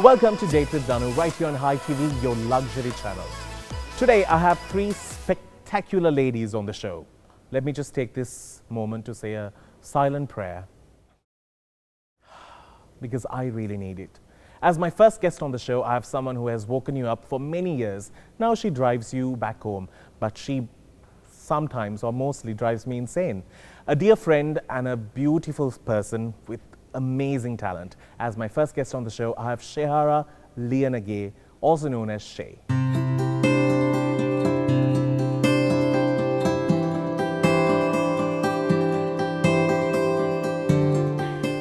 Welcome to Date with Danu, right here on Hi TV, your luxury channel. Today I have three spectacular ladies on the show. Let me just take this moment to say a silent prayer, because I really need it. As my first guest on the show, I have someone who has woken you up for many years. Now she drives you back home, but she sometimes or mostly drives me insane. A dear friend and a beautiful person with amazing talent. As my first guest on the show, I have Shehara Liyanage, also known as Shay.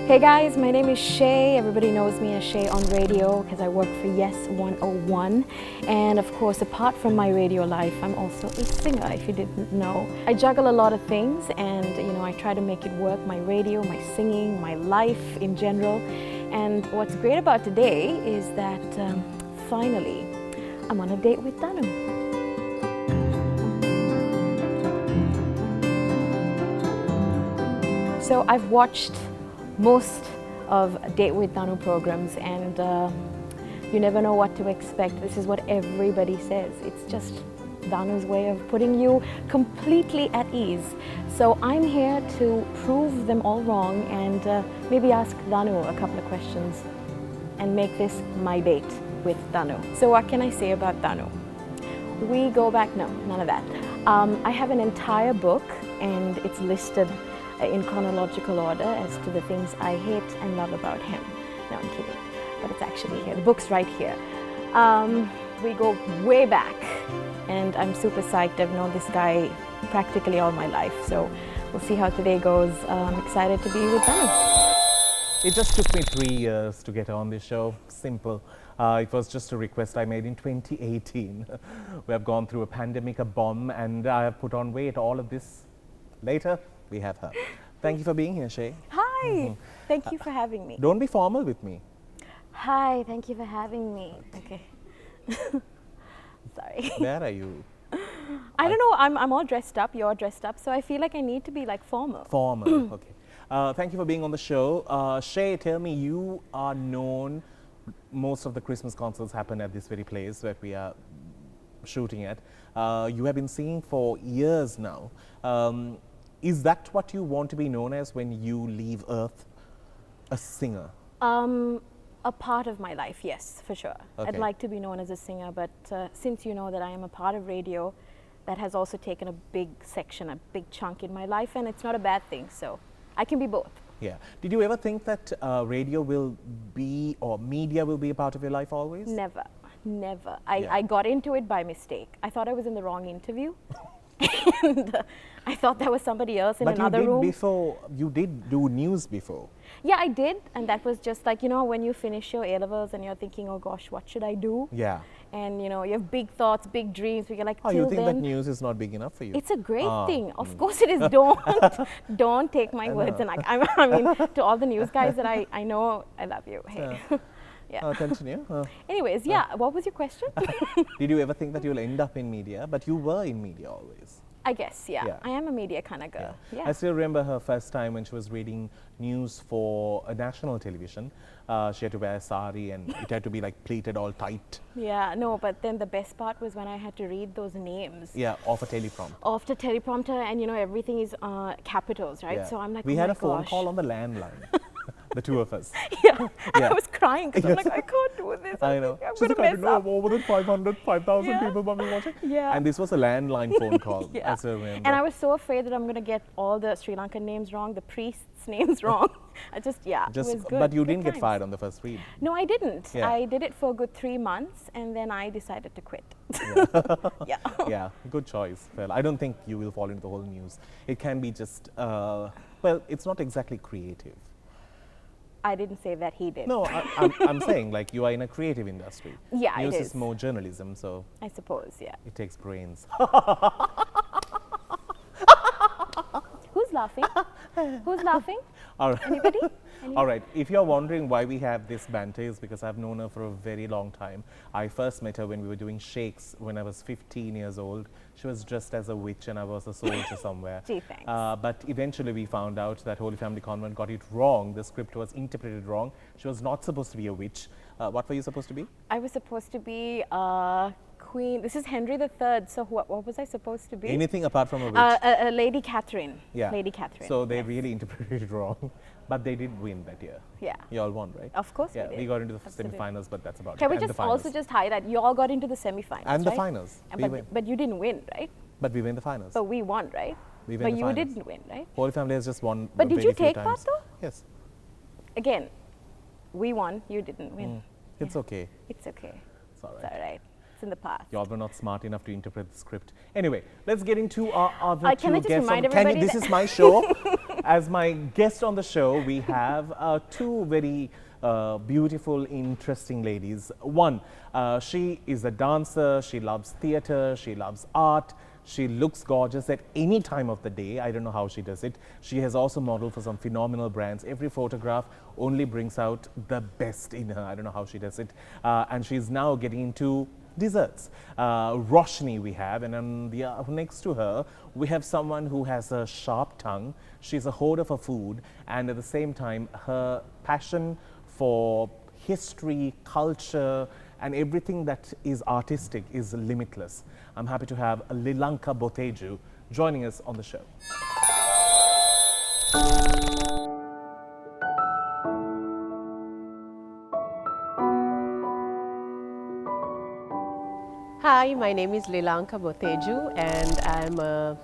Hey guys, my name is Shay. Everybody knows me as Shay on radio because I work for Yes 101. And of course, apart from my radio life, I'm also a singer, if you didn't know. I juggle a lot of things and I try to make it work, my radio, my singing, my life in general. And what's great about today is that finally, I'm on a date with Danu. So I've watched most of Date with Danu programs and you never know what to expect. This is what everybody says. It's just Danu's way of putting you completely at ease. So I'm here to prove them all wrong and maybe ask Danu a couple of questions and make this my date with Danu. So what can I say about Danu? We go back, no, none of that. I have an entire book and it's listed in chronological order as to the things I hate and love about him. No, I'm kidding, but it's actually here. The book's right here. We go way back, and I'm super psyched. I've known this guy practically all my life, so we'll see how today goes. I'm excited to be with Danu. It just took me 3 years to get on this show. Simple. It was just a request I made in 2018. We have gone through a pandemic, a bomb, and I have put on weight. All of this later. We have her. Thank you for being here, Shay. Hi, thank you for having me. Don't be formal with me. Hi, thank you for having me. Okay. Sorry. Where are you? I don't know, I'm all dressed up, you're dressed up, so I feel like I need to be like formal. Formal, okay. Thank you for being on the show. Shay, tell me, you are known, most of the Christmas concerts happen at this very place where we are shooting at. You have been singing for years now. Is that what you want to be known as when you leave Earth? A singer? A part of my life, yes, for sure. Okay. I'd like to be known as a singer, but since you know that I am a part of radio, that has also taken a big section, a big chunk in my life, and it's not a bad thing, so I can be both. Yeah. Did you ever think that radio will be, or media will be a part of your life always? Never, never. I got into it by mistake. I thought I was in the wrong interview. And I thought there was somebody else in another room. But you did do news before. Yeah, I did, and that was just like, when you finish your A-levels and you're thinking, oh gosh, what should I do? Yeah. And you have big thoughts, big dreams, but you're like, oh, you think that news is not big enough for you? It's a great thing. Of course it is. Don't take my words. And I mean, to all the news guys that I know, I love you. Hey. Yeah. Continue. Anyways, yeah, what was your question? Did you ever think that you'll end up in media? But you were in media always. I guess, yeah. I am a media kind of girl. Yeah. I still remember her first time when she was reading news for a national television. She had to wear a sari and it had to be like pleated all tight. Yeah, no, but then the best part was when I had to read those names. Yeah, off a teleprompter. Off the teleprompter, and everything is capitals, right? Yeah. So I'm like, we oh had my a phone gosh. call on the landline. The two of us. Yeah, and I was crying because I'm like, I can't do this. I know. I'm going to mess up. More than 5,000 people will be watching. Yeah. And this was a landline phone call. Yeah. I still remember. And I was so afraid that I'm going to get all the Sri Lankan names wrong, the priests' names wrong. It was good. But you Good didn't get times. fired on the first read. No, I didn't. Yeah. I did it for a good 3 months, and then I decided to quit. Yeah. Yeah, good choice. Well, I don't think you will fall into the whole news. It can be just, well, it's not exactly creative. I didn't say that, he did. No, I'm saying like you are in a creative industry. Yeah, News it is more journalism, so I suppose, yeah. it takes brains. Who's laughing? Who's laughing? All right. Anybody? All right. If you're wondering why we have this banter, is because I've known her for a very long time. I first met her when we were doing shakes when I was 15 years old. She was dressed as a witch and I was a soldier somewhere. Gee, thanks. But eventually we found out that Holy Family Convent got it wrong. The script was interpreted wrong. She was not supposed to be a witch. What were you supposed to be? I was supposed to be Queen. This is Henry III. So what was I supposed to be? Anything apart from a witch. Lady Catherine. Yeah. Lady Catherine. So they really interpreted it wrong. But they did win that year. Yeah. You all won, right? Of course Yeah, we did. we got into the Absolutely. semi-finals, but that's about Can it. we And just the finals. also just highlight you all got into the semi-finals, And the right? finals. We win. But you didn't win, right? But we win the finals. But we won, right? We win But the you finals. didn't win, right? Holy Family has just won. But did very you few take times. part though? Yes. Again, we won. You didn't win. It's okay. It's okay. It's all It's right. all right. It's in the past. Y'all were not smart enough to interpret the script. Anyway, let's get into our other Can two I just guests. remind Can you, everybody this that- is my show. As my guest on the show, we have two very beautiful, interesting ladies. One, she is a dancer. She loves theater. She loves art. She looks gorgeous at any time of the day. I don't know how she does it. She has also modeled for some phenomenal brands. Every photograph only brings out the best in her. I don't know how she does it. And she's now getting into desserts. Roshni we have, and on the next to her, we have someone who has a sharp tongue. She's a hoarder for food, and at the same time, her passion for history, culture, and everything that is artistic is limitless. I'm happy to have Lilanka Botejue joining us on the show. Hi, my name is Lilanka Botejue and I'm a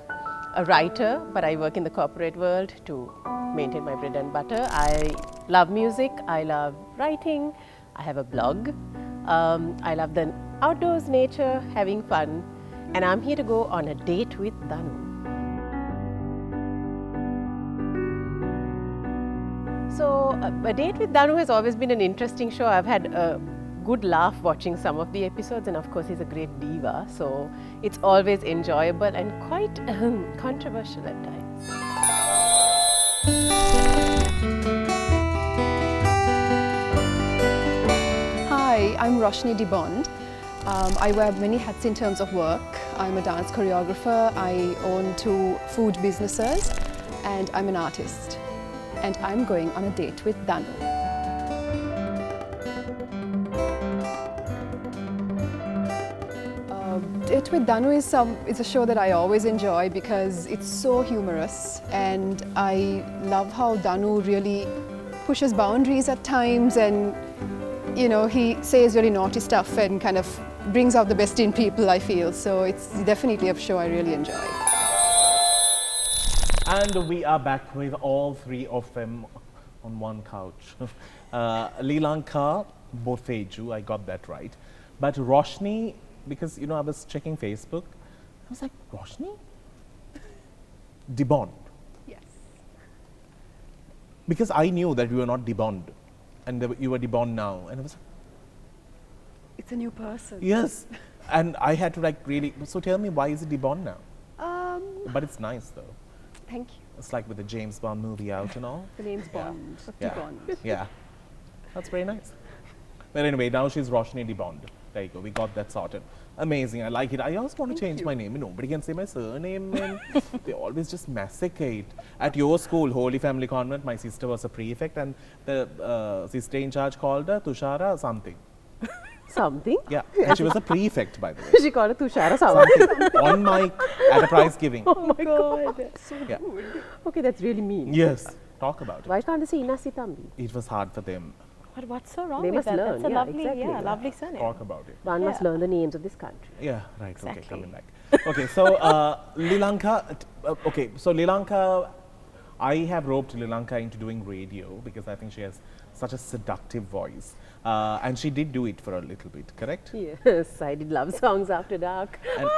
writer, but I work in the corporate world to maintain my bread and butter. I love music, I love writing, I have a blog, I love the outdoors, nature, having fun, and I'm here to go on a date with Danu. So, a date with Danu has always been an interesting show. I've had a good laugh watching some of the episodes, and of course he's a great diva, so it's always enjoyable and quite controversial at times. Hi, I'm Roshni De Bond. I wear many hats in terms of work. I'm a dance choreographer, I own 2 food businesses, and I'm an artist. And I'm going on a date with Danu. Date with Danu is a show that I always enjoy because it's so humorous, and I love how Danu really pushes boundaries at times, and you know, he says really naughty stuff and kind of brings out the best in people, I feel. So it's definitely a show I really enjoy. And we are back with all 3 of them on one couch. Lilanka Botejue, I got that right. But Roshni, because you know I was checking Facebook, I was like, Roshni? De Bond. Yes. Because I knew that you were not De Bond, and you were De Bond now, and I was like, It's a new person. yes. And I had to like really, so tell me, why is it De Bond now? But it's nice though. Thank you. It's like with the James Bond movie out and all. The name's Yeah. Bond. Yeah. De Bond. Yeah, that's very nice. But anyway, now she's Roshni De Bond. There you go, we got that sorted. Amazing, I like it. I also want to change my name. Nobody can say my surname, and they always just massacre. At your school, Holy Family Convent, my sister was a prefect, and the sister in charge called her Tushara something. Something? Yeah, and she was a prefect, by the way. She called it Tushara something. Something on mic at a prize giving. Oh my god. Yeah. Okay, that's really mean. Yes, talk about it. Why can't they say Inasi Tambi? It was hard for them. What's so wrong They with must that? learn, That's a yeah, lovely, exactly. yeah, lovely surname. Talk about it. One must Yeah. learn the names of this country. Yeah, right. Okay, Exactly. coming back. Okay, so Lilanka. Okay, so Lilanka, I have roped Lilanka into doing radio because I think she has such a seductive voice, and she did do it for a little bit. Correct? Yes, I did love songs after dark. And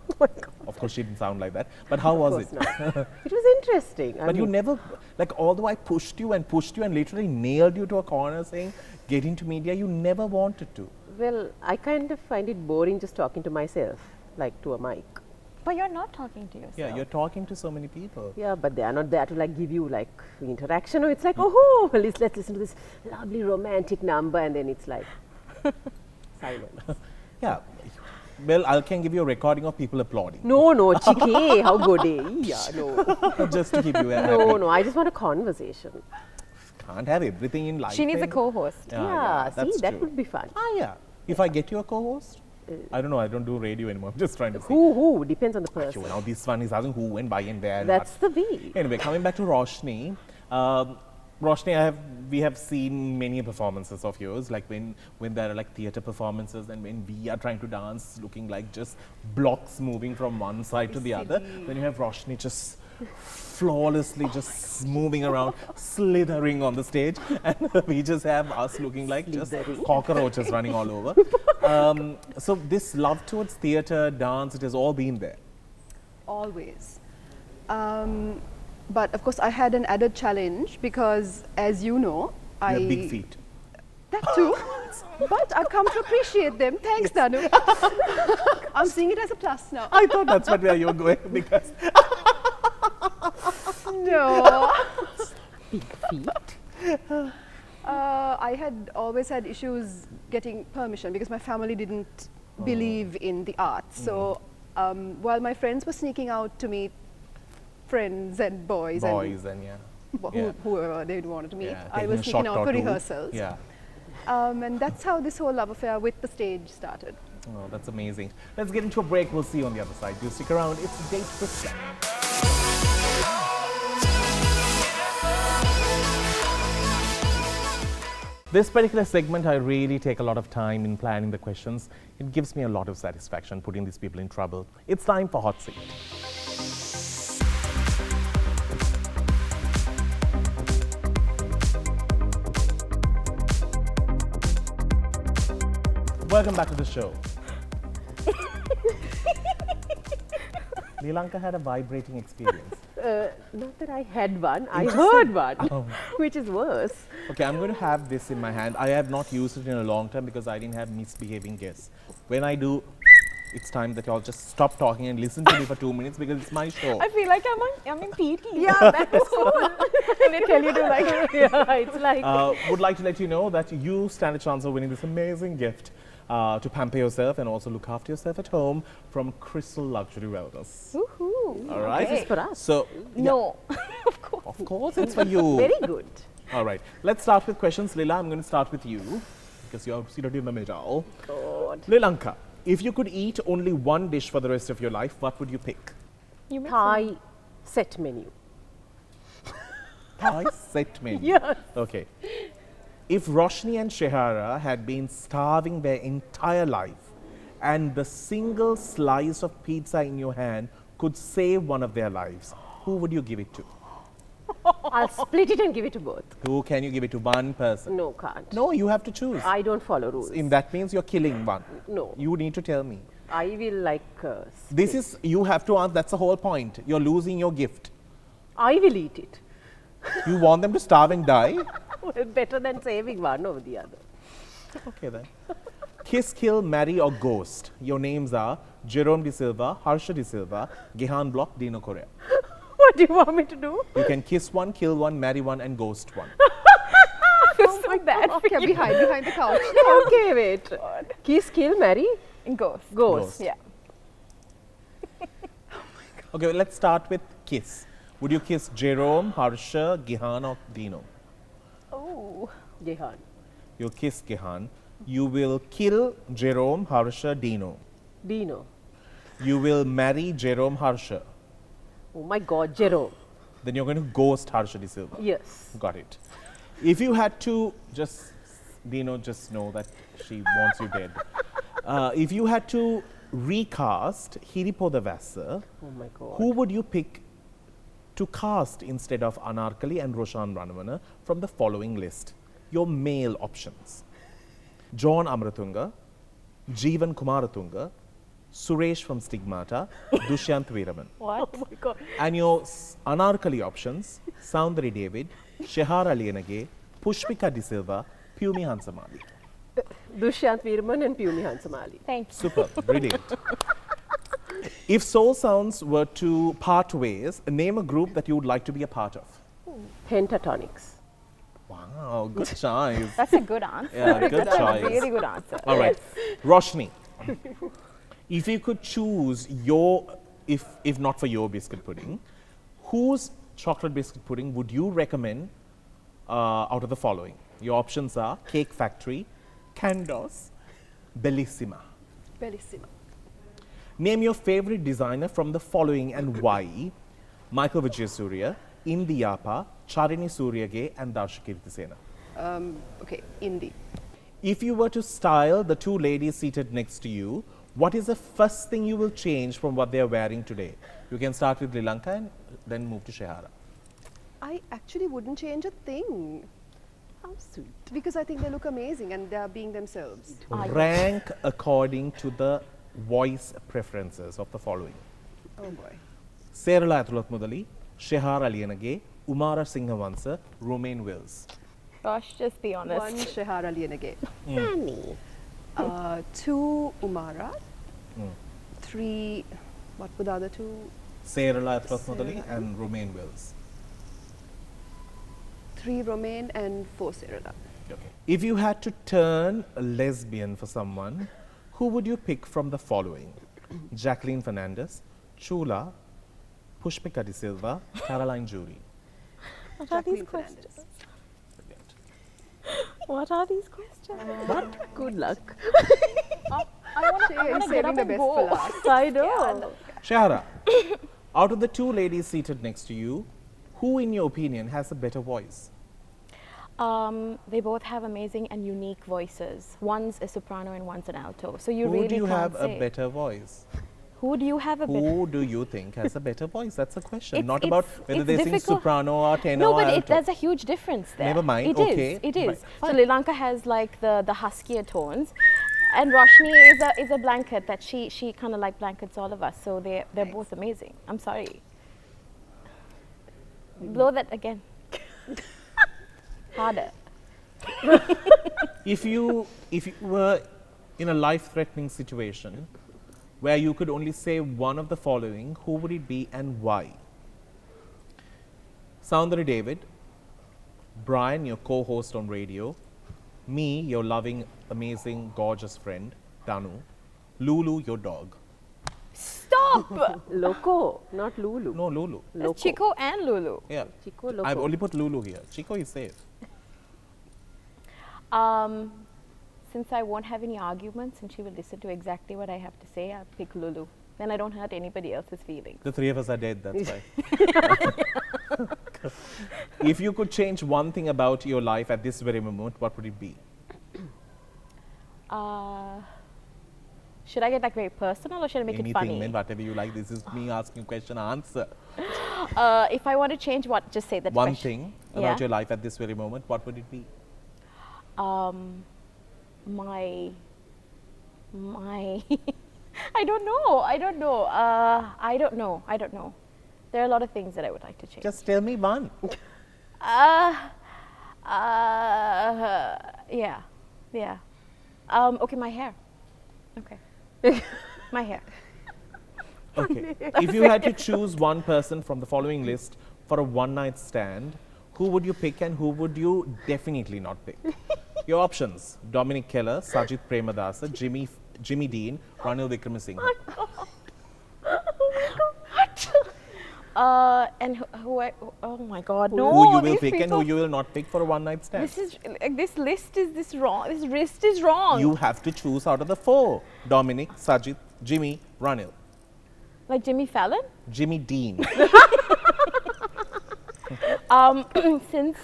Oh my god. of course, she didn't sound like that. But how was it? Of course not. It was interesting. I But you mean, never, like, although I pushed you and literally nailed you to a corner saying, get into media, you never wanted to. well, I kind of find it boring just talking to myself, like to a mic. But you're not talking to yourself. Yeah, you're talking to so many people. Yeah, but they are not there to like give you like interaction. Or it's like, oh, let's listen to this lovely romantic number, and then it's like silence. Yeah. Well, I can give you a recording of people applauding. No, chike, how good yeah, no. Just to keep you happy. No, I just want a conversation. Can't have everything in life. She needs a then. co-host. Yeah, see, that's that true. would be fun. Yeah. If I get you a co-host, I don't know, I don't do radio anymore. I'm just trying to see. Who? Depends on the person. Now this one is asking who and why and where. And That's what. the way. Anyway, coming back to Roshni. Roshni, we have seen many performances of yours, like when there are like theatre performances and when we are trying to dance, looking like just blocks moving from one side to the other. Then you have Roshni just flawlessly just moving around, slithering on the stage, and we just have us looking like just cockroaches running all over. So this love towards theatre, dance, it has all been there. Always. But of course, I had an added challenge because, as you know, You have big feet. That too. But I've come to appreciate them. Thanks, Danu. I'm seeing it as a plus now. I thought that's where you were going because No. Big feet. I had always had issues getting permission because my family didn't believe in the arts. So while my friends were sneaking out to meet friends and boys and yeah. whoever they wanted to meet, Yeah, I taking was a sneaking shot out or for two. rehearsals. Yeah. And that's how this whole love affair with the stage started. Oh, that's amazing. Let's get into a break. We'll see you on the other side. Do stick around. It's Date with Sam. This particular segment, I really take a lot of time in planning the questions. It gives me a lot of satisfaction putting these people in trouble. It's time for Hot Seat. Welcome back to the show. Lilanka had a vibrating experience. Not that I had one, I heard one, Oh. which is worse. Okay, I'm going to have this in my hand. I have not used it in a long time because I didn't have misbehaving guests. When I do, it's time that y'all just stop talking and listen to me for 2 minutes because it's my show. I feel like I'm in PT. Yeah, that's cool. And they tell you to like, Yeah, it's like. Would like to let you know that you stand a chance of winning this amazing gift to pamper yourself and also look after yourself at home from Crystal Luxury Wellness. woohoo. All right? This is for us. So, No, of course. of course, it's for you. Very good. All right, let's start with questions. Lila, I'm going to start with you because you're seated in the middle. God. Lilanka, if you could eat only one dish for the rest of your life, what would you pick? You make Thai set menu. Thai set menu. Yes. Okay. If Roshni and Shehara had been starving their entire life and the single slice of pizza in your hand could save one of their lives, who would you give it to? I'll split it and give it to both. Who can you give it to? One person. No, can't. No, you have to choose. I don't follow rules. In that means you're killing one. No. You need to tell me. I will like. This is, you have to answer, that's the whole point. You're losing your gift. I will eat it. You want them to starve and die? Well, better than saving one over the other. Okay then. Kiss, kill, marry or ghost. Your names are Jerome De Silva, Harsha De Silva, Gehan Block, Dino Korea. What do you want me to do? You can kiss one, kill one, marry one and ghost one. so bad for Okay, you. behind the couch. Okay, wait. Kiss, kill, marry, Ghost. ghost. Yeah. Okay, let's start with kiss. Would you kiss Jerome, Harsha, Gehan or Dino? Oh. Jehan. You'll kiss Gehan. You will kill Jerome, Harsha, Dino. Dino. You will marry Jerome, Harsha. Oh my God, Jerome. Then you're going to ghost Harsha De Silva. Yes. Got it. If you had to just, Dino, just know that she wants you dead. If you had to recast Hiripoda Vasa, Oh my God. who would you pick to cast instead of Anarkali and Roshan Ranavana from the following list? Your male options. John Amratunga, Jeevan Kumaratunga, Suresh from Stigmata, Dushyant Veeraman. What? Oh my God. And your Anarkali options, Soundari David, Shehara Liyanage, Pushpika De Silva, Pumi Hansamali. Dushyant Veeraman and Pumi Hansamali. Thank you. Super, brilliant. If Soul Sounds were to part ways, name a group that you would like to be a part of. Pentatonics. Wow, good choice. That's a good answer. Yeah, good That's choice. a really good answer. All right, Roshni, if you could choose your, if not for your biscuit pudding, whose chocolate biscuit pudding would you recommend out of the following? Your options are Cake Factory, Candos, Bellissima. Bellissima. Name your favorite designer from the following and why. Michael Vijayasuriya, Indiyappa, Charini Suryage and Darshakirti Sena. Okay, Indie. If you were to style the two ladies seated next to you, what is the first thing you will change from what they are wearing today? You can start with Lilanka and then move to Shehara. I actually wouldn't change a thing How sweet. because I think they look amazing and they are being themselves. Rank according to the voice preferences of the following. Oh boy. Serala Athulat Mudali, Shehara Liyanage, Umara Singhavansa, Romain Wills. Gosh, just be honest. One Shehara Liyanage. Nanny. 2 Umara. 3, what were the other 2? Serala Athulat Mudali and Romain Wills. 3 Romain and 4 Serala. Okay. If you had to turn a lesbian for someone, who would you pick from the following? Jacqueline Fernandez, Chula, Pushpika De Silva, Caroline Jury. What are these Jacqueline questions? Fernandez. What are these questions? Good luck. I want You're to get saving up the and best go. for last. I know. Shehara, out of the two ladies seated next to you, who in your opinion has a better voice? They both have amazing and unique voices. One's a soprano and one's an alto. So you Who really do you can't have say. a better voice? Who do you have a better? Who do you think has a better voice? That's a question. It's- Not about it's- whether it's they sing difficult. soprano or tenor No, or but alto. there's a huge difference there. Never mind, It is. okay, It is. but So Lilanka has like the huskier tones, and Roshni is a blanket that she kind of like blankets all of us. So they're both amazing. I'm sorry. Blow that again. Harder. If you were in a life-threatening situation where you could only say one of the following, who would it be and why? Soundari David, Brian, your co-host on radio, me, your loving, amazing, gorgeous friend, Danu, Lulu, your dog. Stop. Loco, not Lulu. No, Lulu. That's Chico and Lulu. Yeah. Chico Loco. I've only put Lulu here. Chico is safe. Since I won't have any arguments and she will listen to exactly what I have to say, I'll pick Lulu. Then I don't hurt anybody else's feelings. The three of us are dead, that's why. If you could change one thing about your life at this very moment, what would it be? Should I get like very personal or should I make Anything, it funny? man, whatever you like. This is me asking question, answer. If I want to change what, just say that One question. thing Yeah. about your life at this very moment, what would it be? My I don't know. I don't know. There are a lot of things that I would like to change. Just tell me one. Yeah. Okay, my hair. Okay. My hair. Okay. If you had to choose one person from the following list for a one-night stand, who would you pick and who would you definitely not pick? Your options: Dominic Keller, Sajid Premadasa, Jimmy Dean, Ranil Wickramasinghe. And who I, oh my God, no. Who you will these pick and who people- you will not pick for a one-night stand? This is like this list is this wrong. This list is wrong. You have to choose out of the four: Dominic, Sajid, Jimmy, Ranil. Like Jimmy Fallon. Jimmy Dean. Since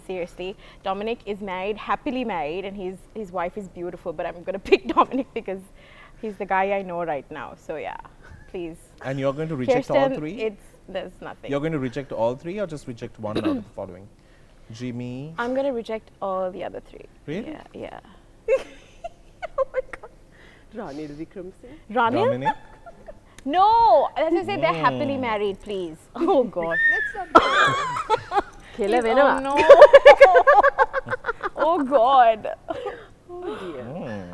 seriously, Dominic is married, happily married, and his wife is beautiful. But I'm gonna pick Dominic because he's the guy I know right now. So yeah, please. And you're going to reject all Kirsten, three? there's nothing. You're going to reject all three or just reject one out of the following? Jimmy. I'm gonna reject all the other three. Really? Yeah, yeah. Oh my God. Ranil Wickramasinghe. Ranil? Dominic. No, as I said, they're happily married. Please. Oh God. Kela Oh Venava. no. Oh God. Oh dear.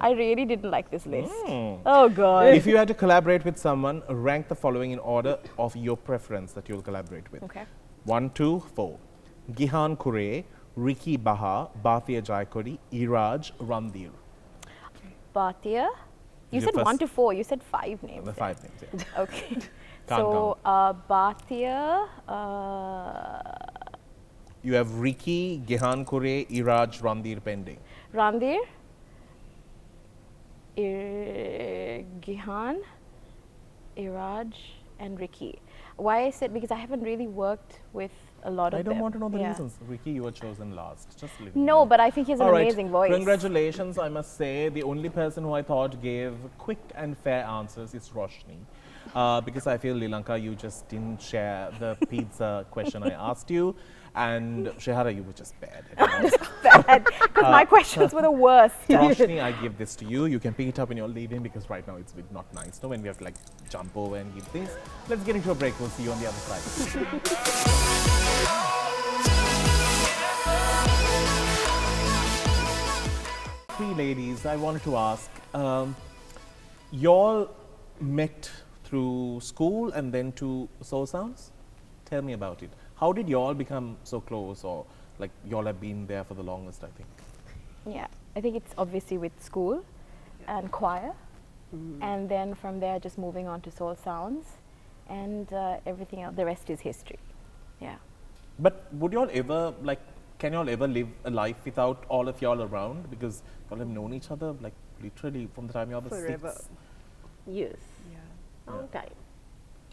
I really didn't like this list. Oh God. If you had to collaborate with someone, rank the following in order of your preference that you'll collaborate with. Okay. 1, 2, 4. Gihan Kure, Ricky Baha, Bhatia Jaikodi, Iraj, Randir. Bhatia. You Your said first- 1 to 4. You said 5 names. The 5 names, yeah. Okay. Can't So Bhatia. You have Ricky, Gihan Kure, Iraj, Randir pending. Randir. Gihan. Iraj and Ricky. Why I said, because I haven't really worked with a lot of I them. don't want to know the Yeah. reasons. Ricky, you were chosen last. Just leave it No, there. but I think he has an All right. amazing voice. Congratulations, I must say. The only person who I thought gave quick and fair answers is Roshni. Because I feel, Lilanka, you just didn't share the pizza question I asked you. And Shehara, you were just bad. Bad, because my questions were the worst. Roshni, I give this to you. You can pick it up when you're leaving because right now it's a bit not nice. No, when we have to like jump over and give things. Let's get into a break. We'll see you on the other side. Three ladies, I wanted to ask, y'all met through school and then to Soul Sounds? Tell me about it. How did y'all become so close, or like y'all have been there for the longest, I think? Yeah, I think it's obviously with school and choir, and then from there just moving on to Soul Sounds, and everything else. The rest is history. Yeah. But would y'all ever, like, can y'all ever live a life without all of y'all around? Because y'all have known each other, like, literally from the time y'all were Forever. 6. Yes. Yeah. Long time.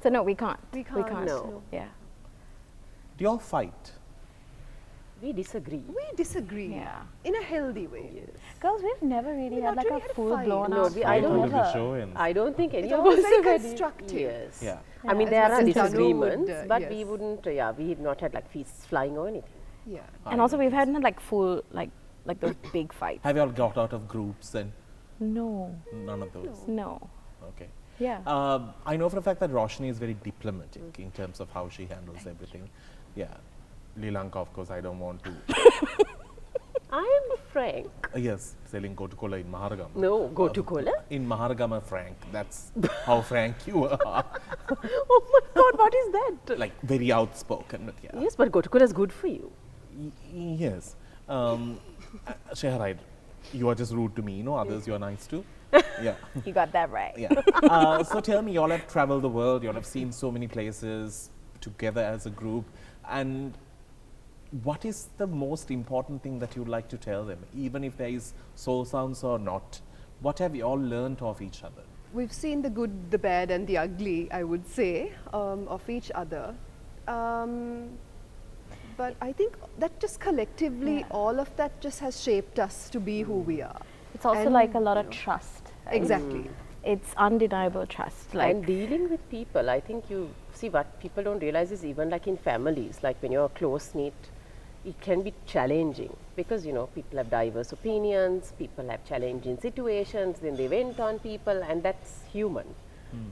So no, we can't. We can't, no. Yeah. Do y'all fight? We disagree. We disagree Yeah. in a healthy way. Yes. Girls, we've never really We've had not like really a had a full fight. blown No, out we- I fight. don't Until the Never. show ends. I don't think any It's of always us very have had- constructive. Yes. Yeah. I mean, Yeah. there are As Danu would, disagreements, but we yes. wouldn't, yeah, we had not had like feasts flying or anything. Yeah. And also we've had like full like those big fights. Have y'all got out of groups and No, none of those? no. Okay. Yeah. I know for a fact that Roshni is very diplomatic in terms of how she handles everything. Yeah. Lilanka, of course, I don't want to. I am frank. Yes, selling Gotukola in Maharagama. No, Gotukola? In Maharagama, frank. That's how frank you are. Oh my God, what is that? Like, very outspoken. But yeah. Yes, but Gotukola is good for you. Yes. Shehara, you are just rude to me, others you are nice to. Yeah. You got that right. Yeah. So tell me, y'all have traveled the world, y'all have seen so many places together as a group, and what is the most important thing that you'd like to tell them, even if there is soul sounds or not? What have you all learned of each other? We've seen the good, the bad, and the ugly, I would say, of each other. But I think that just collectively, Yeah. all of that just has shaped us to be who we are. It's also And, like a lot you of know, trust. right? Exactly. It's undeniable trust. Like And dealing with people, I think you see what people don't realize is even like in families, like when you're close knit, it can be challenging because people have diverse opinions, people have challenging situations, then they vent on people, and that's human.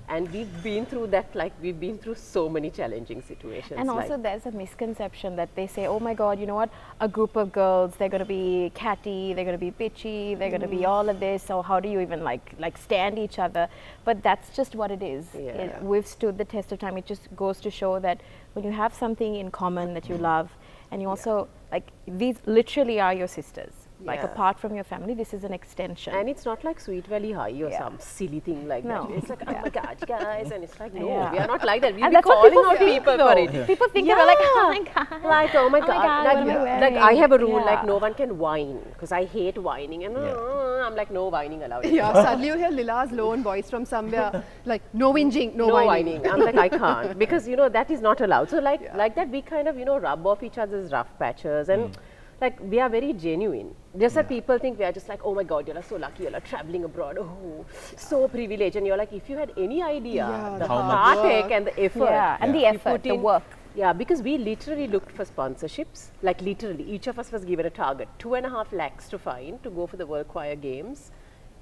And we've been through that, like we've been through so many challenging situations. And also like, there's a misconception that they say, oh my God, you know what, a group of girls, they're going to be catty, they're going to be bitchy, they're going to be all of this, so how do you even like stand each other? But that's just what it is. Yeah. We've stood the test of time. It just goes to show that when you have something in common that you love, and you also, like, these literally are your sisters. Like, Yeah. apart from your family, this is an extension. and it's not like Sweet Valley High or Yeah. some silly thing like No. that. It's like, oh my God, guys, and it's like, no, Yeah. we are not like that. We'll And be that's what calling people out think, people though. for it. People think that they're like, oh my God. Like, oh my God, what like, am I like I wearing? have a rule, Yeah. like no one can whine, because I hate whining, and I'm like, no whining allowed. Yeah, suddenly you hear Lila's lone voice from somewhere, like, no whinging, no, No whining. whining. I'm like, I can't, because that is not allowed. So like that, we kind of rub off each other's rough patches, and like we are very genuine. Just that people think we are just like, oh my God, you're so lucky, you're traveling abroad, oh, so privileged, and you're like, if you had any idea Yeah, the How much heartache work. and the effort, Yeah, and the you effort, put the in- work. Yeah, because we literally looked for sponsorships. Like literally, each of us was given a target, 2.5 lakhs to find to go for the World Choir Games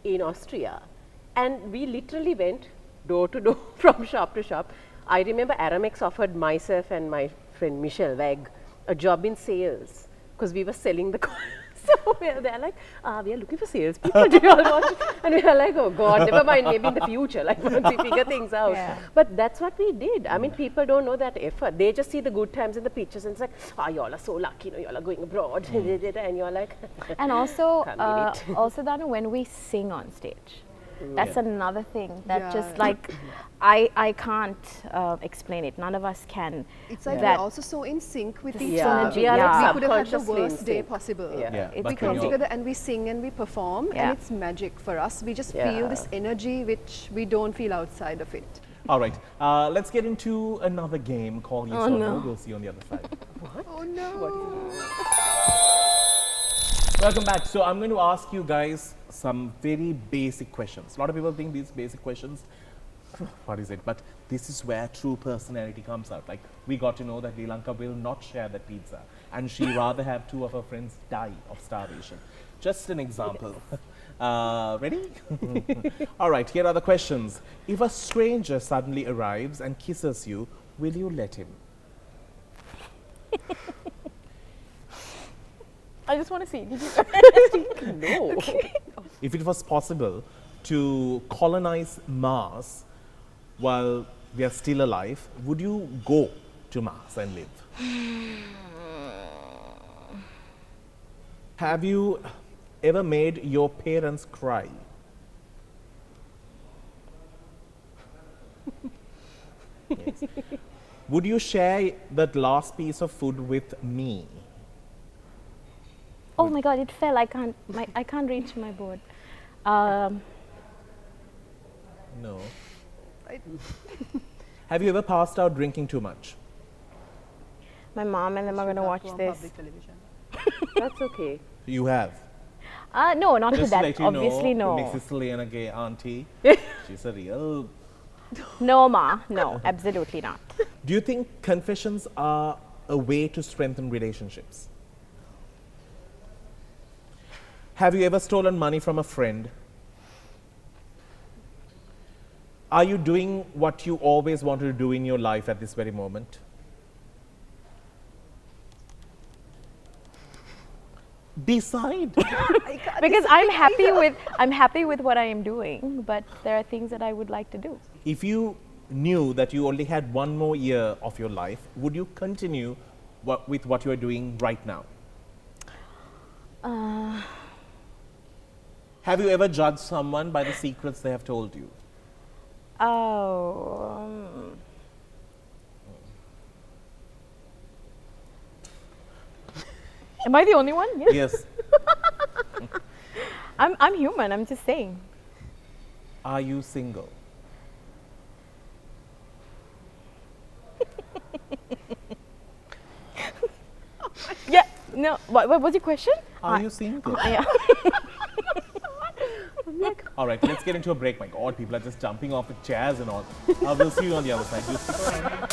in Austria. And we literally went door to door from shop to shop. I remember Aramex offered myself and my friend Michelle Wegg a job in sales because we were selling the choirs. So they're like, we are looking for salespeople. Do you all want to? And we are like, oh God, never mind, maybe in the future, like once we figure things out. Yeah. But that's what we did. I mean, people don't know that effort. They just see the good times in the pictures and it's like, y'all are so lucky, y'all are going abroad. And you're like, And also, Can't believe it. also Danu, when we sing on stage, that's another thing that just Yeah. like, I can't explain it. None of us can. It's like that we're also so in sync with each Yeah, other. we are like Yeah. We could have had the subconsciously in worst day sync. possible. Yeah. It's but We come when you're- together and we sing and we perform, Yeah. and it's magic for us. We just Yeah. feel this energy which we don't feel outside of it. All right, let's get into another game called Yes or No. We'll see you on the other side. Oh no! Welcome back. So I'm going to ask you guys some very basic questions. A lot of people think these basic questions, what is it? But this is where true personality comes out. Like, we got to know that Lilanka will not share that pizza, and she rather have two of her friends die of starvation. Just an example. Ready? All right, here are the questions. If a stranger suddenly arrives and kisses you, will you let him? I just want to see. Did you? no. If it was possible to colonize Mars while we are still alive, would you go to Mars and live? Have you ever made your parents cry? Yes. Would you share that last piece of food with me? Oh my God! It fell. I can't reach my board. No. Have you ever passed out drinking too much? My mom and them are going to watch this. That's okay. You have. No, not to Just to that. let you Obviously, know, no. Mrs. Lilanage auntie, she's a real. No, ma. No, absolutely not. Do you think confessions are a way to strengthen relationships? Have you ever stolen money from a friend? Are you doing what you always wanted to do in your life at this very moment? Decide. Because I'm happy with what I am doing, but there are things that I would like to do. If you knew that you only had one more year of your life, would you continue with what you are doing right now? Have you ever judged someone by the secrets they have told you? Oh. Am I the only one? Yes. Yes. I'm human. I'm just saying. Are you single? Yeah. No. What was your question? Are you single? Yeah. All right, let's get into a break. My God, people are just jumping off the chairs and all. We'll see you on the other side. You stick around.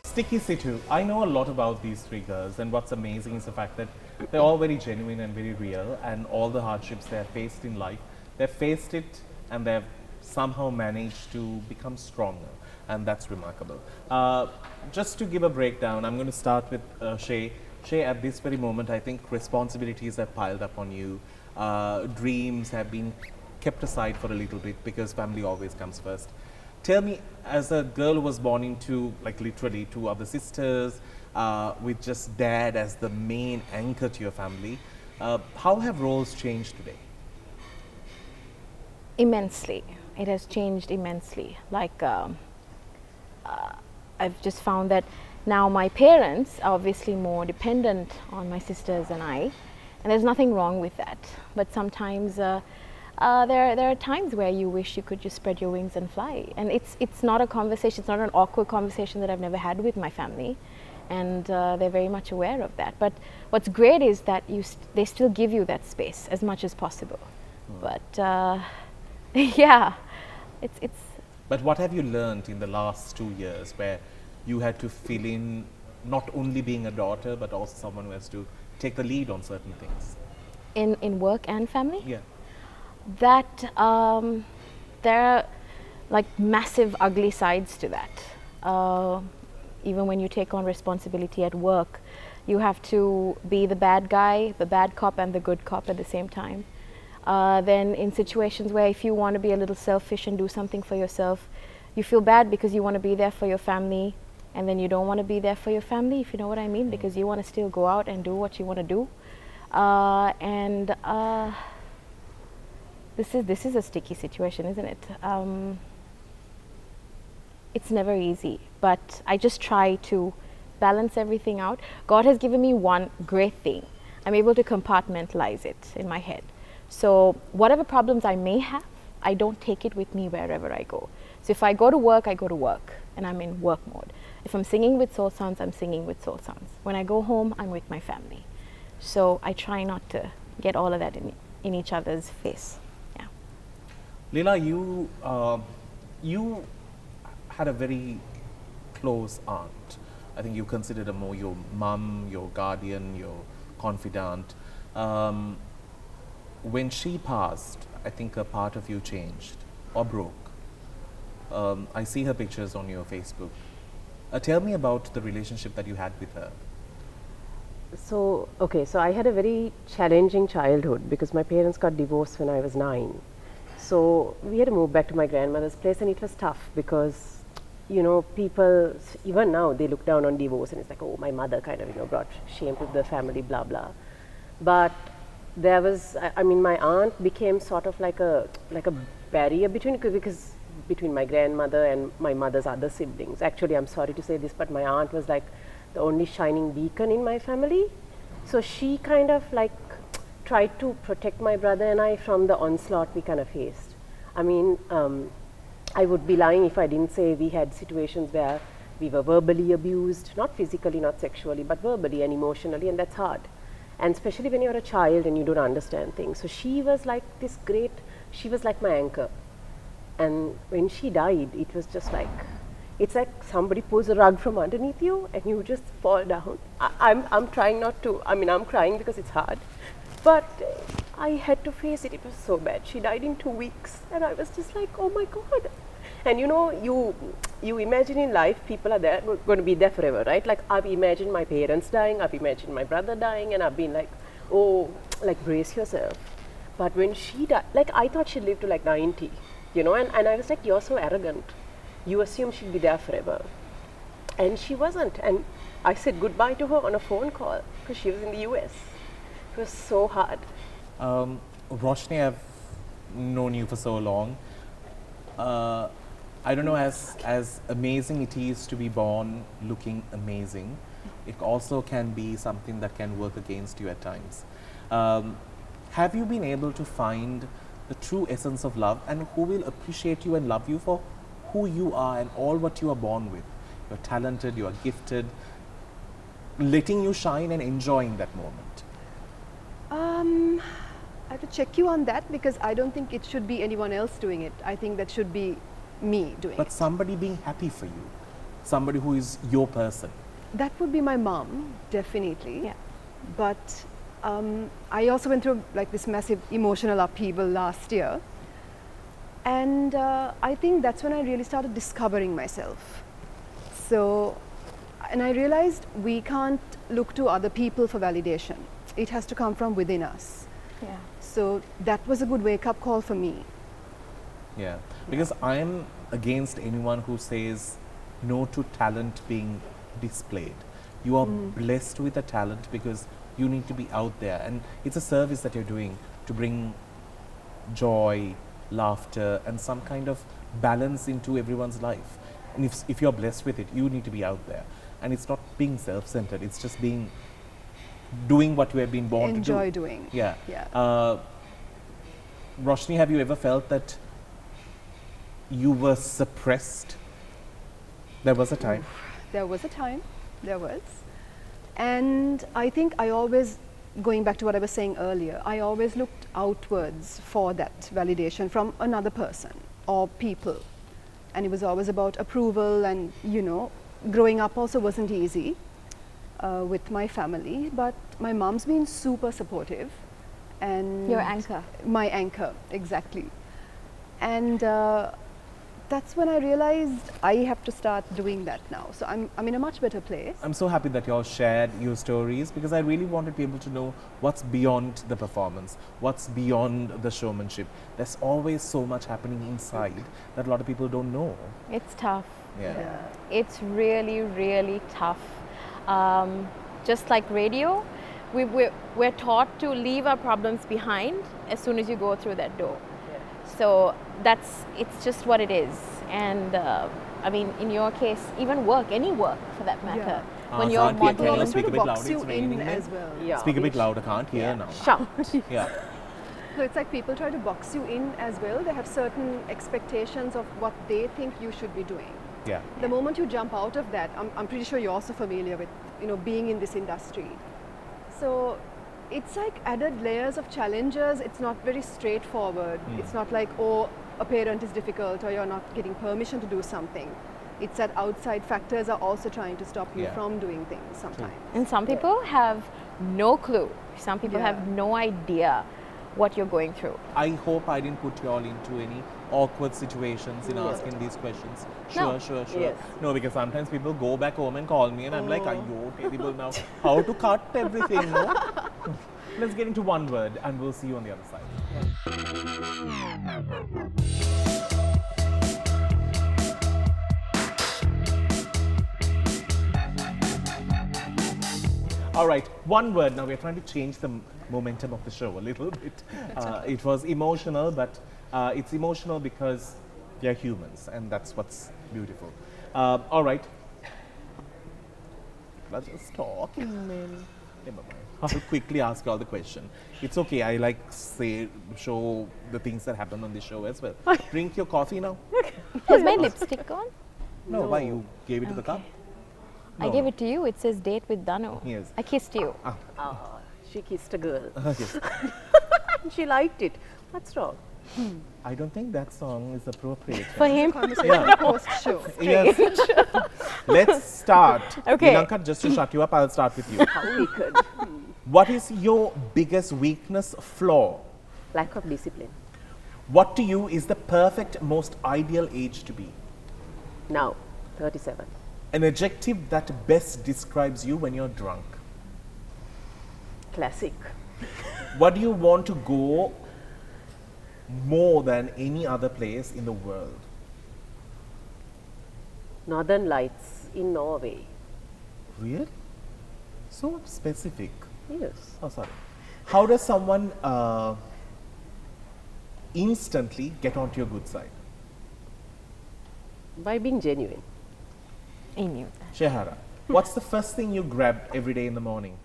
Sticky Situ. I know a lot about these three girls, and what's amazing is the fact that they're all very genuine and very real, and all the hardships they have faced in life, they've faced it and they've somehow managed to become stronger, and that's remarkable. Just to give a breakdown, I'm going to start with Shay. Shay, at this very moment, I think responsibilities have piled up on you. Dreams have been kept aside for a little bit because family always comes first. Tell me, as a girl who was born into, like, literally two other sisters, with just dad as the main anchor to your family, how have roles changed today? Immensely. It has changed immensely. Like, I've just found that now my parents are obviously more dependent on my sisters and I, and there's nothing wrong with that. But sometimes there are times where you wish you could just spread your wings and fly. And it's not a conversation, it's not an awkward conversation that I've never had with my family. And they're very much aware of that. But what's great is that they still give you that space as much as possible. But yeah, it's. But what have you learned in the last 2 years where you had to fill in not only being a daughter, but also someone who has to take the lead on certain things? In work and family? Yeah. That there are like massive ugly sides to that. even when you take on responsibility at work, you have to be the bad guy, the bad cop and the good cop at the same time. Then in situations where if you want to be a little selfish and do something for yourself, you feel bad because you want to be there for your family, and then you don't want to be there for your family, if you know what I mean, because you want to still go out and do what you want to do. This is a sticky situation, isn't it? It's never easy, but I just try to balance everything out. God has given me one great thing. I'm able to compartmentalize it in my head. So whatever problems I may have, I don't take it with me wherever I go. So if I go to work, I go to work and I'm in work mode. If I'm singing with soul sounds, I'm singing with soul sounds. When I go home, I'm with my family. So I try not to get all of that in each other's face. Yeah. Leela, you had a very close aunt. I think you considered her more your mum, your guardian, your confidant. When she passed, I think a part of you changed or broke. I see her pictures on your Facebook. Tell me about the relationship that you had with her. So, okay, so I had a very challenging childhood because my parents got divorced when I was 9. So we had to move back to my grandmother's place, and it was tough because, you know, people, even now, they look down on divorce and it's like, oh, my mother kind of, you know, brought shame to the family, blah, blah. But there was, I mean, my aunt became sort of like a barrier between my grandmother and my mother's other siblings. Actually, I'm sorry to say this, but my aunt was like the only shining beacon in my family. So she kind of like tried to protect my brother and I from the onslaught we kind of faced. I mean, I would be lying if I didn't say we had situations where we were verbally abused, not physically, not sexually, but verbally and emotionally, and that's hard. And especially when you're a child and you don't understand things. So she was like this great, she was like my anchor. And when she died, it was just like, it's like somebody pulls a rug from underneath you and you just fall down. I'm trying not to, I mean, I'm crying because it's hard. But I had to face it. It was so bad. She died in 2 weeks. And I was just like, oh my God. And you know, you imagine in life, people are there, going to be there forever, right? Like I've imagined my parents dying, I've imagined my brother dying, and I've been like, oh, like brace yourself. But when she died, like I thought she'd live to like 90, you know, and I was like, you're so arrogant. You assume she'd be there forever. And she wasn't. And I said goodbye to her on a phone call because she was in the US. It was so hard. Roshni, I've known you for so long. I don't know, as amazing it is to be born looking amazing, it also can be something that can work against you at times. Have you been able to find the true essence of love, and who will appreciate you and love you for who you are and all what you are born with? You're talented, you are gifted, letting you shine and enjoying that moment. I have to check you on that because I don't think it should be anyone else doing it. I think that should be me doing it. But somebody being happy for you, somebody who is your person. That would be my mom, definitely. Yeah. But I also went through like this massive emotional upheaval last year. And I think that's when I really started discovering myself. So, and I realized we can't look to other people for validation. It has to come from within us. Yeah. So that was a good wake-up call for me. Yeah, because I'm against anyone who says no to talent being displayed. You are blessed with a talent because you need to be out there, and it's a service that you're doing to bring joy, laughter, and some kind of balance into everyone's life. And if you're blessed with it, you need to be out there. And it's not being self-centered, it's just doing what you have been born to do. Enjoy doing. Yeah. Yeah. Roshni, have you ever felt that you were suppressed? There was a time. There was a time, there was. And I think I always, going back to what I was saying earlier, I always looked outwards for that validation from another person or people. And it was always about approval, and you know, growing up also wasn't easy with my family, but my mom's been super supportive. And Your anchor. My anchor, exactly. And that that's when I realized I have to start doing that now. So I'm in a much better place. I'm so happy that you all shared your stories because I really wanted people to know what's beyond the performance, what's beyond the showmanship. There's always so much happening inside that a lot of people don't know. It's tough. Yeah. It's really, really tough. Just like radio, we're taught to leave our problems behind as soon as you go through that door. So it's just what it is. And I mean, in your case, even work, any work for that matter, when you're Can you modeling. speak a bit box louder? you It's raining in there. as well. Yeah. Speak a bit louder, can't hear now. Shout. Yeah. So it's like people try to box you in as well. They have certain expectations of what they think you should be doing. Yeah. The moment you jump out of that, I'm pretty sure you're also familiar with, being in this industry. So it's like added layers of challenges. It's not very straightforward. It's not like, oh, a parent is difficult or you're not getting permission to do something. It's that outside factors are also trying to stop you Yeah. from doing things sometimes. And some people have no clue. Some people Yeah. have no idea what you're going through. I hope I didn't put you all into any awkward situations in No. asking these questions. No. Sure. Yes. No, because sometimes people go back home and call me and I'm like, are you terrible now? How to cut everything, no? Let's get into one word and we'll see you on the other side. All right, one word. Now we're trying to change the momentum of the show a little bit. It was emotional, but it's emotional because they're humans, and that's what's beautiful. All right. Let's just talk. Never mind. I'll quickly ask you all the question. It's okay. I like show the things that happen on the show as well. Drink your coffee now. Is my lipstick on? No, why you gave it to the cup? I No. gave it to you. It says date with Danu. Yes. I kissed you. Oh, she kissed a girl. Yes. She liked it. What's wrong? I don't think that song is appropriate. For him. Yeah. Post show. Yes. Let's start. Okay. Lilanka, just to shut you up, I'll start with you. How we could. What is your biggest weakness, flaw? Lack of discipline. What to you is the perfect, most ideal age to be? Now, 37. An adjective that best describes you when you're drunk. Classic. What do you want to go more than any other place in the world? Northern Lights in Norway. Really? So specific. Yes. Oh, sorry. How does someone instantly get onto your good side? By being genuine. I knew that. Shehara, what's the first thing you grab every day in the morning?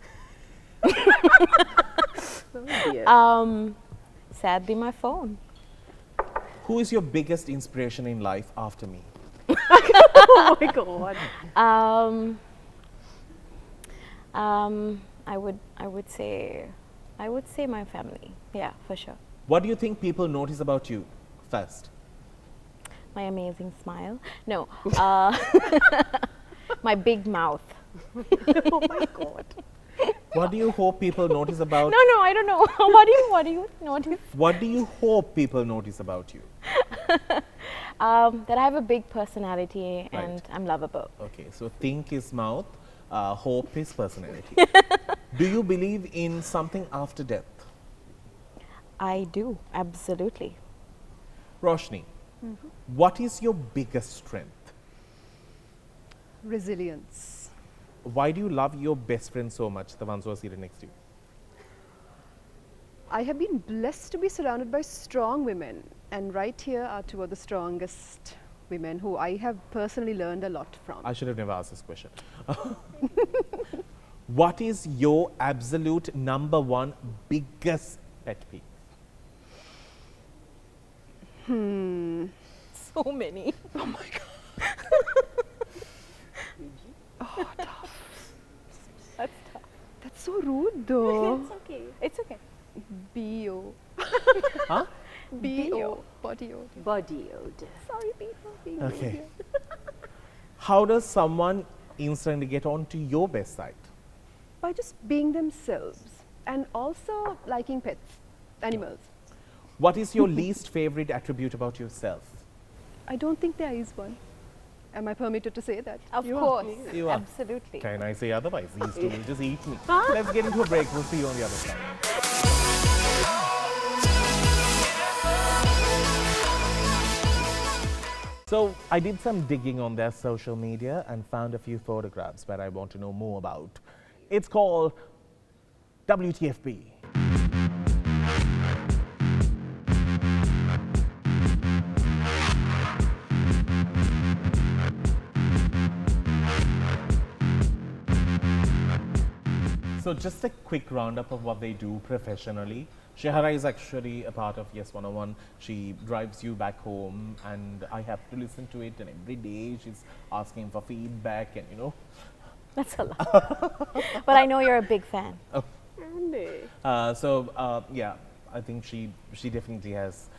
Oh dear. Sadly, my phone. Who is your biggest inspiration in life after me? Oh my God. I would say my family. Yeah, for sure. What do you think people notice about you first? My amazing smile. No, my big mouth. Oh my God. What do you hope people notice about? No, I don't know. What do you notice? What do you hope people notice about you? That I have a big personality and Right. I'm lovable. Okay, so think is mouth, hope is personality. Do you believe in something after death? I do, absolutely. Roshni, what is your biggest strength? Resilience. Why do you love your best friend so much, the ones who are seated next to you? I have been blessed to be surrounded by strong women, and right here are two of the strongest women who I have personally learned a lot from. I should have never asked this question. What is your absolute number one biggest pet peeve? So many. Oh my God. That's tough. That's so rude though. okay. It's okay. B.O. Huh? B.O. Body odor. Body odor. Sorry, people. Okay. How does someone instantly get onto your best side? By just being themselves and also liking pets, animals. What is your least favorite attribute about yourself? I don't think there is one. Am I permitted to say that? Of course, You are. absolutely. Can I say otherwise? These two will just eat me. Let's get into a break. We'll see you on the other side. So I did some digging on their social media and found a few photographs that I want to know more about. It's called WTFB. So just a quick roundup of what they do professionally. Shehara is actually a part of Yes 101. She drives you back home and I have to listen to it, and every day she's asking for feedback and That's a lot. But I know you're a big fan. Yeah, I think she definitely has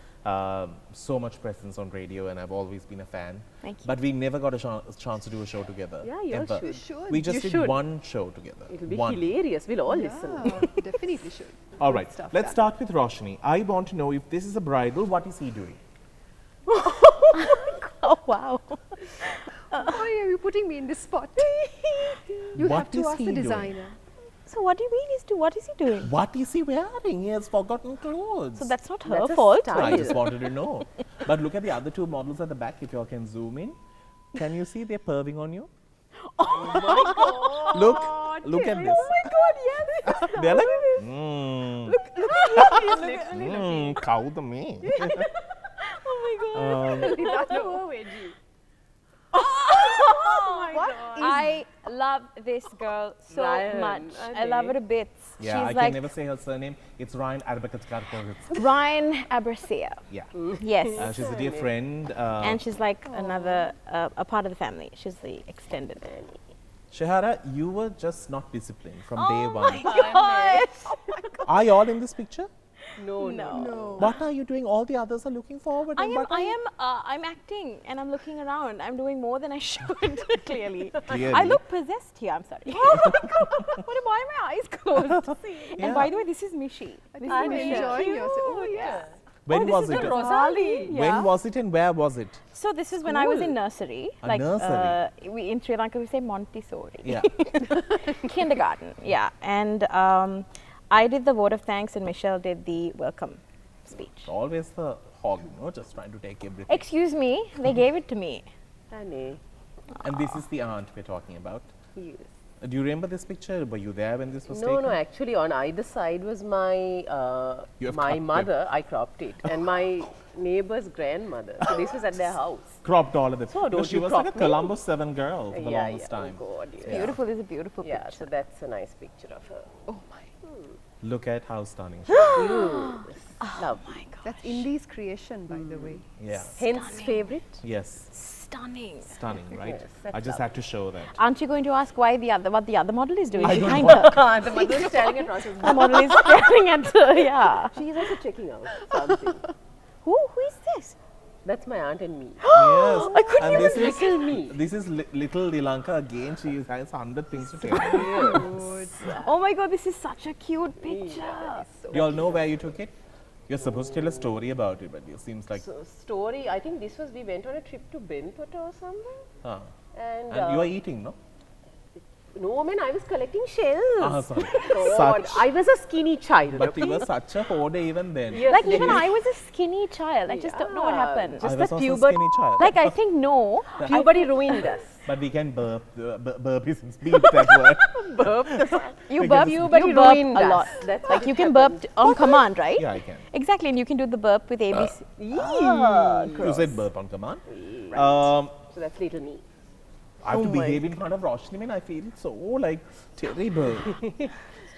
so much presence on radio, and I've always been a fan. Thank you. But we never got a chance to do a show together. Yeah, you all ever. should. Should. We just You did should. one show together. It'll be one. hilarious. We'll all listen. Yeah, definitely should. All right, stuff, let's yeah. start with Roshni. I want to know, if this is a bridal, what is he doing? Oh, wow. Why are you putting me in this spot? You What have to is ask he the doing? designer. So what do you mean what is he doing? What is he wearing? He has forgotten clothes. So that's not her That's a fault. style. I just wanted to know. But look at the other two models at the back, if you all can zoom in. Can you see they're perving on you? Oh my god. Look at this. Oh my god, yes. They're like, cow the me. Oh my god. Oh my God. I love this girl so Ryan, much. are I love they? her to bits. Yeah, She's I like can never say her surname. It's Ryan Arbakatkarkovitz. Ryan Abracia. Yeah. Yes. She's a dear friend. And she's like another, a part of the family. She's the extended family. Shehara, you were just not disciplined from day Oh one. my god. Are you all in this picture? No. What are you doing? All the others are looking forward. and what are you- I'm acting and I'm looking around. I'm doing more than I should, clearly. Clearly. I look possessed here, I'm sorry. Oh my god, why are my eyes closed? Yeah. And by the way, this is Mishi. I think you're enjoying yourself. Oh, yeah. When this was is it? the Rosalie. When Yeah. was it and where was it? So this is when I was in nursery. A nursery? We in Sri Lanka we say Montessori. Yeah. Kindergarten, yeah. And I did the vote of thanks and Michelle did the welcome speech. Always the hog, just trying to take everything. Excuse me, they gave it to me. Honey. And this is the aunt we're talking about. Yes. Do you remember this picture? Were you there when this was No, taken? no, actually on either side was my You have my cropped mother, I cropped it, and my neighbor's grandmother. So this was at their house. Cropped all of them. So don't she you was like a crop me? Colombo 7 girl for the yeah, longest yeah. time. Oh God, yeah. Beautiful is a beautiful Yeah, picture. so that's a nice picture of her. Oh my. Look at how stunning she is. Love. That's Indi's creation, by the way. Yeah. Hence favorite. Yes. Stunning. Stunning, right? Yes, that's I just had to show that. Aren't you going to ask what the other model is doing I don't behind know. her? The mother is staring at Roshni. The model is staring at her, yeah. She is also checking out something. Who is this? That's my aunt and me. Yes. I couldn't and even this is Little me. this is little Lilanka again. She has 100 things to tell. Oh my god, this is such a cute picture. You all know where you took it? You're supposed to tell a story about it, but it seems like. So story, I think this was, we went on a trip to Benpata or somewhere. And, And you are eating, no? no man, I was collecting shells. Sorry. God, Such, I was a skinny child. but you were such a hoarder even then. Yes, Like even yes. I was a skinny child. I just don't know what Yeah. happened. I Just was the also a puberty. skinny child. Like I think no. Puberty ruined us. But we can burp. Burp is beep that word. You Because burp, Puberty you burp ruined a us. lot. That's Like what you it can burp happened. on command, right? Yeah, I can. Exactly, and you can do the burp with ABC. You said burp on command. So that's little me. I have to behave in front of Roshni, man. I feel so like terrible.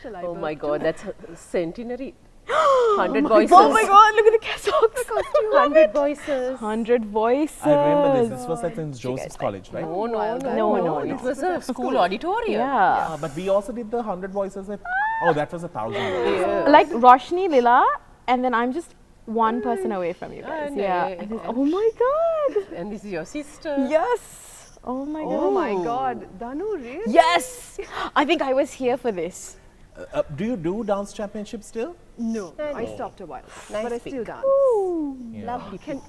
Shall I Oh burp my too? God, that's a centenary. 100 voices. Oh my god, look at the cassocks. 100 voices. 100 voices. I remember this. This was at St. Joseph's College, right? No, no, no, No, no, no, It no. was a school auditorium. Yeah. But we also did the 100 voices at. Oh, that was 1,000 voices. Yeah. Like Roshni, Lila, and then I'm just one person away from you guys. And, Yeah. and- And oh my god. And this is your sister. Yes. Oh my god. Oh my god, Danu, really? Yes. I think I was here for this. Do you do dance championship still? No, I No. stopped a while, Nice but I pic. still dance. Yeah. Lovely. Can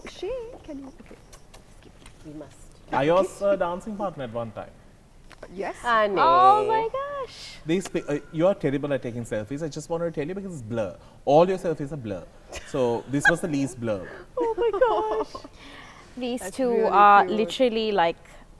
you? Okay. We must. I was a dancing partner at one time. Yes. Annie. Oh my gosh. You are terrible at taking selfies. I just wanted to tell you because it's blur. All your selfies are blur. So this was the least blur. Oh my gosh. These That's two really are cute. literally like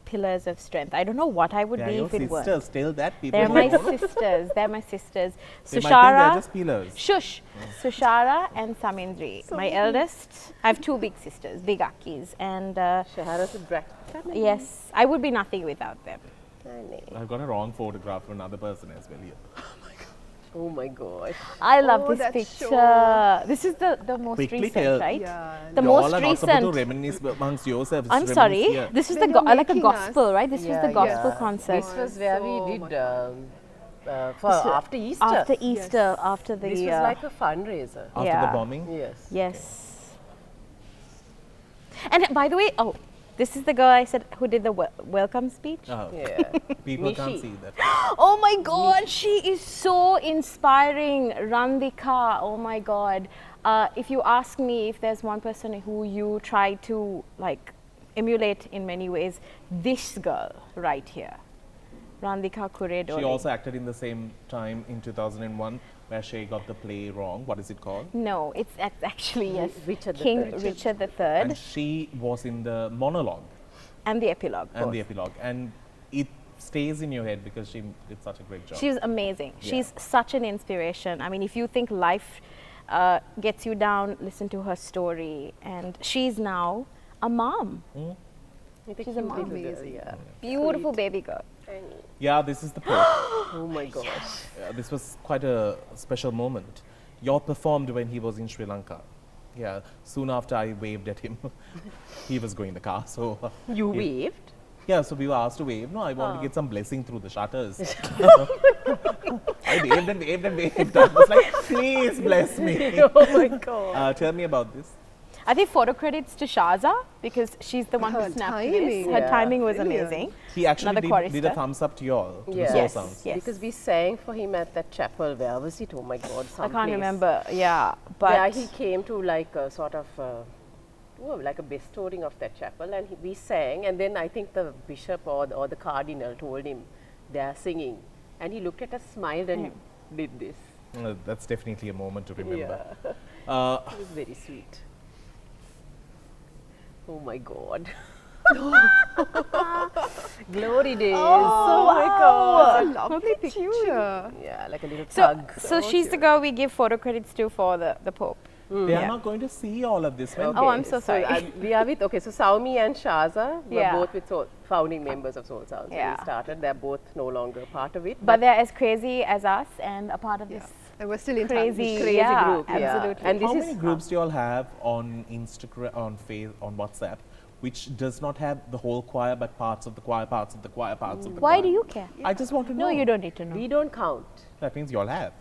pillars of strength. I don't know what I would They're be your if it weren't. sisters. Tell that people. They're my don't know. sisters. They're my sisters. They might think they're Sushara. just pillars. Shush. Sushara and Samindri. My eldest. I have two big sisters, big Akis. And Shehara's a bracket family. yes, I would be nothing without them. Annie. I've got a wrong photograph of another person as well here. Oh my gosh. I love Oh, this that picture. show. This is the most Quickly recent, tell. right? Yeah. The You most all are not supposed recent. to reminisce amongst yourselves. I'm reminisce sorry. here. This is When the you're like a making gospel, us- right? This was the gospel concert. This was where So we much did for after Easter. After Easter, after the This was like a fundraiser. After yeah. the bombing. Yes. yes. And by the way, oh, this is the girl I said who did the welcome speech. Yeah. People can't Nishi. see that. Oh my God, she is so inspiring. Randika, oh my God. If you ask me if there's one person who you try to like emulate in many ways, this girl right here, Randika Kuredoli. She also acted in the same time in 2001 where she got the play wrong. What is it called? No, it's actually yes, Richard King III. Richard III And she was in the monologue and the epilogue. and both. the epilogue. And it stays in your head because she did such a great job. She's amazing. Yeah. She's such an inspiration. I mean, if you think life gets you down, listen to her story. And she's now a mom. She's a mom. Amazing. Yeah. Beautiful baby girl. Yeah, this is the Pope. Oh my gosh. This was quite a special moment. You performed when he was in Sri Lanka. Yeah, soon after I waved at him. He was going in the car, so. You he- waved? Yeah, so we were asked to wave. No, I wanted to get some blessing through the shutters. I waved and waved and waved. I was like, please bless me. Oh my god. Tell me about this. I think photo credits to Shaza because she's the one Her who snapped timing. this. Her Yeah. timing was Brilliant. amazing. He actually Another did a chorister. thumbs up to you all, to Yes. the soul Yes, sounds. yes. Because we sang for him at that chapel. Where was it? Oh my god. I Some can't place. remember. Yeah, but Yeah, he came to like a sort of like a bestowing of that chapel, and we sang. And then I think the bishop or the cardinal told him they are singing, and he looked at us, smiled, and did this. That's definitely a moment to remember. Yeah. It was very sweet. Oh my god. Glory days. Oh, my god. It's a lovely picture. Yeah, like a little so tug. so she's the girl we give photo credits to for the Pope. They are Yeah. not going to see all of this. When Oh, I'm so sorry. we are with, so Saumi and Shaza were Yeah. both with founding members of Soul Sounds when Yeah. we started. They're both no longer part of it. But they're as crazy as us and a part of this And we're still in touch. crazy, crazy yeah, group, yeah. absolutely. And this How is many groups do you all have on Instagram, on WhatsApp, which does not have the whole choir, but parts of the choir, parts of the choir, parts of the choir? Why do you care? I just want to know. No, you don't need to know. we don't count. That means you all have.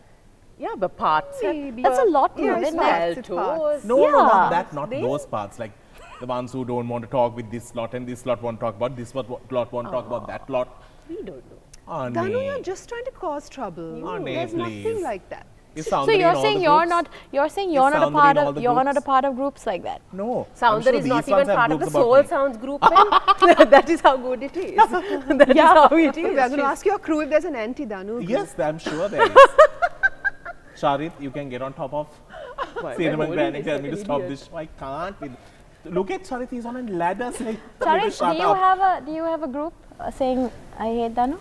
Yeah, but parts. Maybe. That's a lot Yeah, more it's than fine. that. It's parts. Altos. No, no, not Yeah. that, not They- those parts. Like the ones who don't want to talk with this lot and this lot won't talk about this lot won't talk about that lot. We don't know. Annie. Danu, you're just trying to cause trouble. Annie, There's please. nothing like that. Is So Soundari in you're all saying the you're groups? not you're saying Is you're not a Soundari part in all of the you're not a groups? part of groups like that. No. I'm Sounder sure is not these ones even have part of the groups about Soul me. Sounds group. man. That is how good it is. That is how it is. We're going to ask your crew if there's an anti-Danu group. Yes, I'm sure there is. Sharith, you can get on top of Why, Cinnamon holding Granny, this tell like me an to stop idiot. this. I can't. Look at Sharith, he's on a ladder saying, Charit, shut do you up. have a group saying I hate Danu?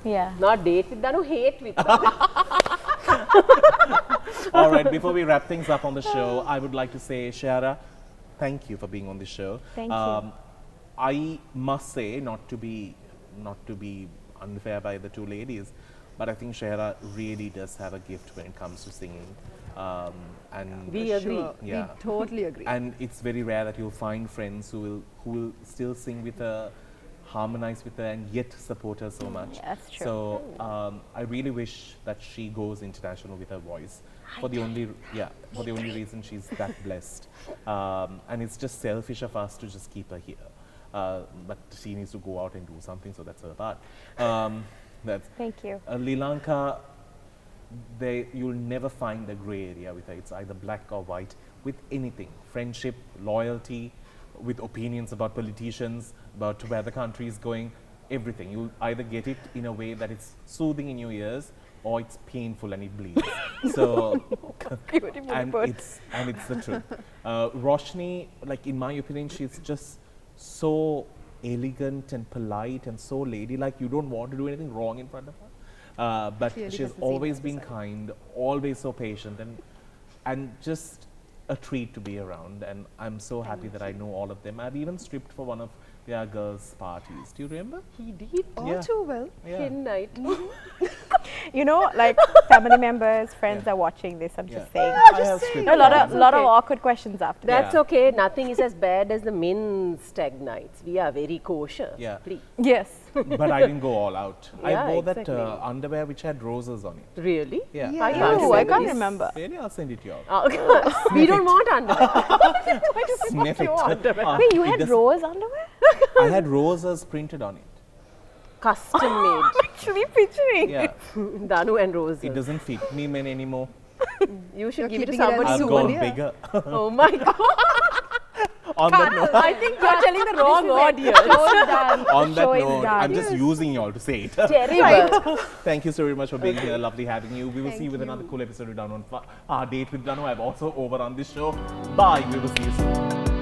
Yeah. Not date with Danu, hate with Danu. All right, before we wrap things up on the show, I would like to say, Shehara, thank you for being on the show. Thank you. I must say, not to be unfair by the two ladies, but I think Shehara really does have a gift when it comes to singing. And We agree. Sure. Yeah. We totally agree. and it's very rare that you'll find friends who will still sing with her, harmonize with her, and yet support her so much. Yeah, that's true. So I really wish that she goes international with her voice for the only reason she's that blessed. And it's just selfish of us to just keep her here. But she needs to go out and do something, so that's her part. That's Thank you. Lilanka, you'll never find a gray area with her. It's either black or white with anything. Friendship, loyalty, with opinions about politicians, about where the country is going, everything. You either get it in a way that it's soothing in your ears, or it's painful and it bleeds. So, and it's the truth. Roshni, like in my opinion, she's just so elegant and polite and so ladylike. You don't want to do anything wrong in front of her. But Clearly she's doesn't seem always that been decided. kind, always so patient, and just a treat to be around. And I'm so happy that I know all of them. I've even stripped for one of their girls' parties. Do you remember? He did. All Yeah. too well. Yeah. Hen night. You know, like family members, friends are watching this. I'm just saying. I have stripped A lot for of them. lot of okay. awkward questions after that. That's Yeah. okay. Nothing is as bad as the men's stag nights. We are very kosher. Yeah. Please. Yes. But I didn't go all out. I Yeah, wore exactly. that underwear which had roses on it. Really? Yeah. Yeah. I can't Ew, I remember can't this. remember. Really? I'll send it to you. We don't want underwear. Sniff it. Wait, you It had does- rose underwear? I had roses printed on it. Custom made. Actually picturing. Yeah. Danu and Rose. It doesn't fit me men anymore. You should You're give it to keeping it as somebody I've a who gone souvenir. bigger. Oh my god. On that note, I think you're telling the wrong audience. Show is done. on that Show is note, done. I'm just using y'all to say it. Terrible. Thank you so very much for being here. Lovely having you. We will see you with another cool episode of Danu on our date with Danu. I've also overrun this show. Bye. We will see you soon.